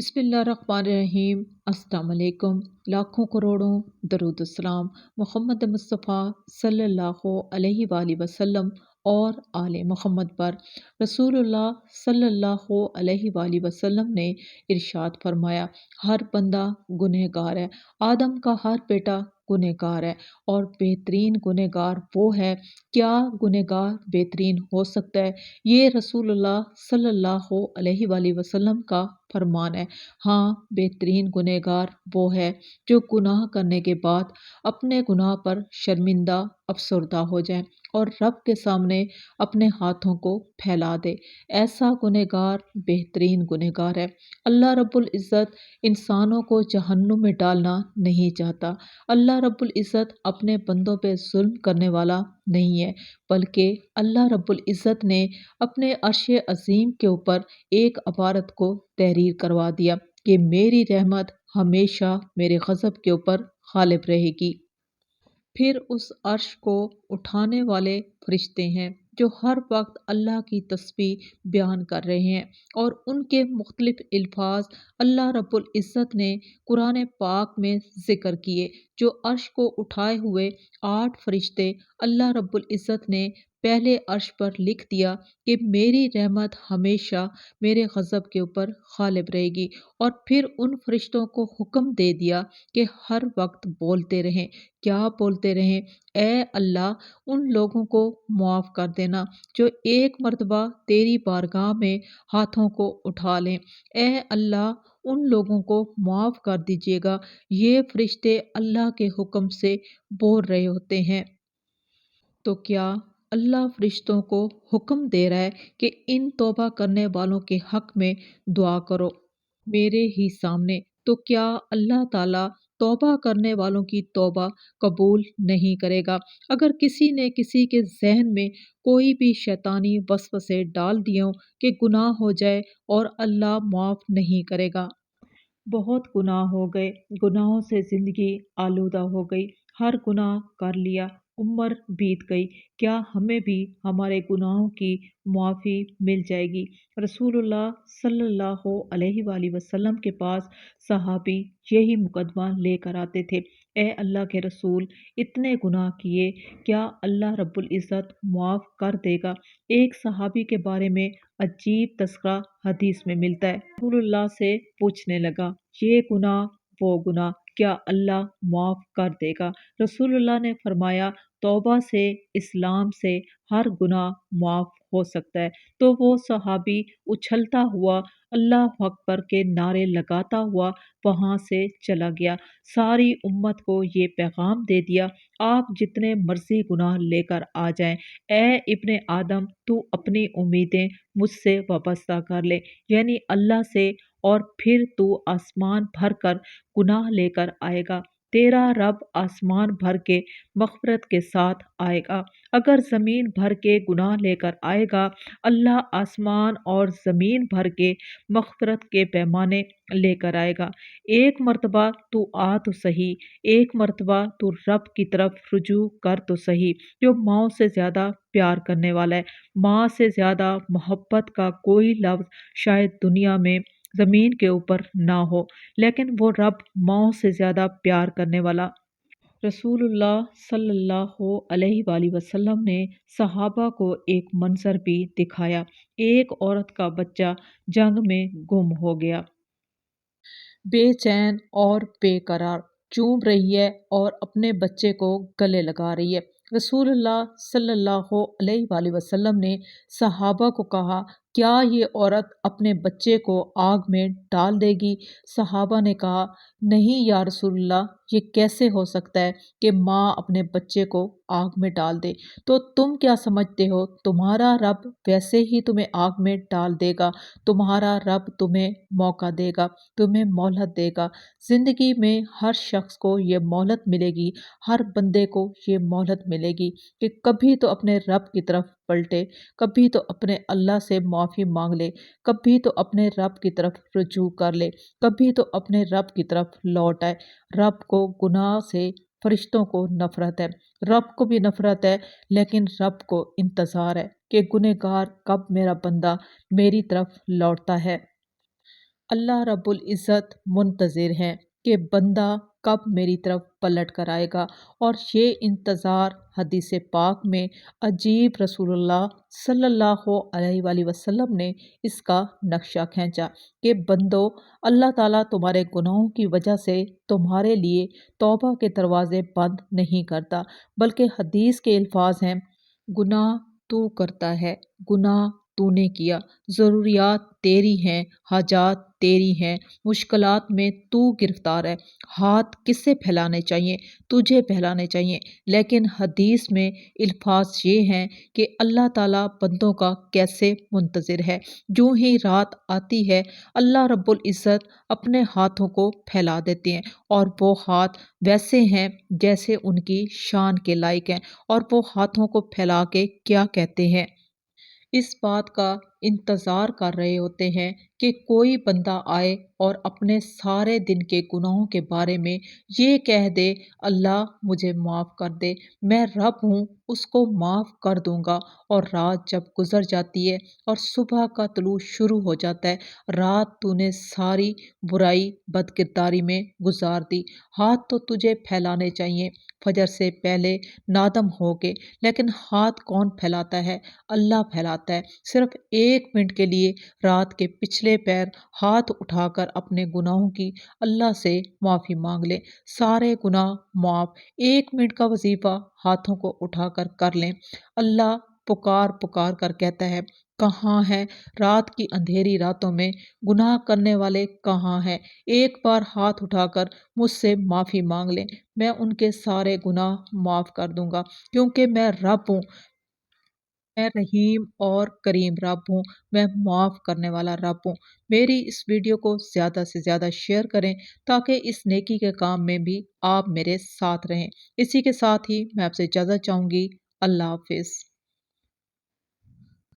बिस्मिल्लाहिर्रहमानिर्रहीम। अस्सलाम वालेकुम। लाखों करोड़ों दरूद सलाम मोहम्मद मुस्तफ़ा सल्लल्लाहु अलैहि वसल्लम और आले मोहम्मद पर। रसूलुल्लाह सल्लल्लाहु अलैहि वसल्लम ने इरशाद फरमाया, हर बंदा गुनहगार है। आदम का हर बेटा गुनहगार है और बेहतरीन गुनहगार वो है। क्या गुनहगार बेहतरीन हो सकता है? ये रसूलुल्लाह सल्लल्लाहु अलैहि वसल्लम का फरमान है। हाँ, बेहतरीन गुनहगार वो है जो गुनाह करने के बाद अपने गुनाह पर शर्मिंदा अफसरदा हो जाए और रब के सामने अपने हाथों को फैला दे। ऐसा गुनहगार बेहतरीन गुनहगार है। अल्लाह रब्बुल इज़्ज़त इंसानों को जहन्नुम में डालना नहीं चाहता। अल्लाह रब्बुल इज़्ज़त अपने बंदों पे जुल्म करने वाला नहीं है, बल्कि अल्लाह रब्बुल इज़्ज़त ने अपने अर्श अज़ीम के ऊपर एक इबारत को तहरीर करवा दिया कि मेरी रहमत हमेशा मेरे गज़ब के ऊपर गालिब रहेगी। फिर उस अर्श को उठाने वाले फरिश्ते हैं जो हर वक्त अल्लाह की तस्बीह बयान कर रहे हैं और उनके मुख्तलिफ अल्फाज अल्लाह रब्बुल इज़्ज़त ने कुरान पाक में ज़िक्र किए। जो अर्श को उठाए हुए 8 फरिश्ते अल्लाह रब्बुल इज़्ज़त ने पहले अर्श पर लिख दिया कि मेरी रहमत हमेशा मेरे गज़ब के ऊपर गालिब रहेगी, और फिर उन फरिश्तों को हुक्म दे दिया कि हर वक्त बोलते रहें। क्या बोलते रहें? ए अल्लाह, उन लोगों को माफ़ कर देना जो एक मर्तबा तेरी बारगाह में हाथों को उठा लें। ए अल्लाह, उन लोगों को माफ़ कर दीजिएगा। ये फरिश्ते अल्लाह के हुक्म से बोल रहे होते हैं। तो क्या अल्लाह फरिश्तों को हुक्म दे रहा है कि इन तौबा करने वालों के हक में दुआ करो मेरे ही सामने? तो क्या अल्लाह ताला तौबा करने वालों की तौबा कबूल नहीं करेगा? अगर किसी ने किसी के जहन में कोई भी शैतानी वसवसे डाल दिए हों कि गुनाह हो जाए और अल्लाह माफ़ नहीं करेगा। बहुत गुनाह हो गए, गुनाहों से ज़िंदगी आलूदा हो गई, हर गुनाह कर लिया, उम्र बीत गई, क्या हमें भी हमारे गुनाहों की मुआफ़ी मिल जाएगी? रसूलुल्लाह सल्लल्लाहु अलैहि वसल्लम के पास सहाबी यही मुकदमा लेकर आते थे। ए अल्लाह के रसूल, इतने गुनाह किए, क्या अल्लाह रब्बुल इज़्ज़त मुआफ़ कर देगा? एक सहाबी के बारे में अजीब तस्करा हदीस में मिलता है। रसूलुल्लाह से पूछने लगा, ये गुनाह वो गुनाह क्या अल्लाह माफ़ कर देगा? रसूलुल्लाह ने फरमाया, तौबा से, इस्लाम से हर गुनाह माफ़ हो सकता है। तो वो सहाबी उछलता हुआ अल्लाह अकबर के नारे लगाता हुआ वहाँ से चला गया। सारी उम्मत को ये पैगाम दे दिया, आप जितने मर्जी गुनाह लेकर आ जाएं, ए इब्ने आदम, तू अपनी उम्मीदें मुझसे वाबस्ता कर ले, यानी अल्लाह से, और फिर तू आसमान भर कर गुनाह लेकर आएगा। तेरा रब आसमान भर के मग़फ़िरत के साथ आएगा। अगर ज़मीन भर के गुनाह लेकर आएगा, अल्लाह आसमान और ज़मीन भर के मग़फ़िरत के पैमाने लेकर आएगा। एक मर्तबा तू आ तो सही, एक मर्तबा तू रब की तरफ रुजू कर तो सही, जो माँओं से ज़्यादा प्यार करने वाला है। माँ से ज़्यादा मोहब्बत का कोई लफ्ज़ शायद दुनिया में ज़मीन के ऊपर ना हो, लेकिन वो रब माँओं से ज़्यादा प्यार करने वाला। रसूलुल्लाह सल्लल्लाहु अलैहि वसल्लम ने सहाबा को एक मंजर भी दिखाया। एक औरत का बच्चा जंग में गुम हो गया। बेचैन और बेकरार चूम रही है और अपने बच्चे को गले लगा रही है। रसूलुल्लाह सल्लल्लाहु अलैहि वसल्लम ने सहाबा को कहा, क्या ये औरत अपने बच्चे को आग में डाल देगी? सहाबा ने कहा, नहीं या रसूलुल्लाह, ये कैसे हो सकता है कि माँ अपने बच्चे को आग में डाल दे? तो तुम क्या समझते हो, तुम्हारा रब वैसे ही तुम्हें आग में डाल देगा। तुम्हारा रब तुम्हें मौका देगा, तुम्हें मोहलत देगा। ज़िंदगी में हर शख्स को ये मोहलत मिलेगी, हर बंदे को ये मोहलत मिलेगी कि कभी तो अपने रब की तरफ पलटे, कभी तो अपने अल्लाह से माफ़ी मांग ले, कभी तो अपने रब की तरफ रुजू कर ले, कभी तो अपने रब की तरफ लौट आए। रब को गुनाह से, फरिश्तों को नफ़रत है, रब को भी नफ़रत है, लेकिन रब को इंतज़ार है कि गुनहगार कब मेरा बंदा मेरी तरफ लौटता है। اللہ رب العزت منتظر ہے کہ بندہ کب میری طرف پلٹ کر آئے گا، اور یہ انتظار حدیث پاک میں عجیب رسول اللہ صلی اللہ علیہ وآلہ وسلم نے اس کا نقشہ کھینچا کہ بندو، اللہ تعالیٰ تمہارے گناہوں کی وجہ سے تمہارے لیے توبہ کے دروازے بند نہیں کرتا، بلکہ حدیث کے الفاظ ہیں: گناہ تو کرتا ہے، گناہ تو نے کیا، ضروریات تیری ہیں، حاجات تیری ہیں، مشکلات میں تو گرفتار ہے، ہاتھ کس سے پھیلانے چاہیے؟ تجھے پھیلانے چاہیے۔ لیکن حدیث میں الفاظ یہ ہیں کہ اللہ تعالیٰ بندوں کا کیسے منتظر ہے۔ جو ہی رات آتی ہے، اللہ رب العزت اپنے ہاتھوں کو پھیلا دیتے ہیں، اور وہ ہاتھ ویسے ہیں جیسے ان کی شان کے لائق ہیں، اور وہ ہاتھوں کو پھیلا کے کیا کہتے ہیں؟ اس بات کا انتظار کر رہے ہوتے ہیں کہ کوئی بندہ آئے اور اپنے سارے دن کے گناہوں کے بارے میں یہ کہہ دے: اللہ مجھے معاف کر دے، میں رب ہوں، اس کو معاف کر دوں گا۔ اور رات جب گزر جاتی ہے اور صبح کا طلوع شروع ہو جاتا ہے، رات تو نے ساری برائی بدکرداری میں گزار دی، ہاتھ تو تجھے پھیلانے چاہیے فجر سے پہلے نادم ہو کے، لیکن ہاتھ کون پھیلاتا ہے؟ اللہ پھیلاتا ہے۔ صرف 1 منٹ کے لیے رات کے پچھلے پیر ہاتھ اٹھا کر اپنے گناہوں کی اللہ سے معافی مانگ لیں، سارے گناہ معاف۔ 1 منٹ کا وظیفہ ہاتھوں کو اٹھا کر لیں۔ اللہ پکار پکار کر کہتا ہے: کہاں ہے؟ رات کی اندھیری راتوں میں گناہ کرنے والے کہاں ہیں؟ ایک بار ہاتھ اٹھا کر مجھ سے معافی مانگ لیں، میں ان کے سارے گناہ معاف کر دوں گا، کیونکہ میں رب ہوں، میں رحیم اور کریم رب ہوں، میں معاف کرنے والا رب ہوں۔ میری اس ویڈیو کو زیادہ سے زیادہ شیئر کریں تاکہ اس نیکی کے کام میں بھی آپ میرے ساتھ رہیں۔ اسی کے ساتھ ہی میں آپ سے اجازت چاہوں گی۔ اللہ حافظ۔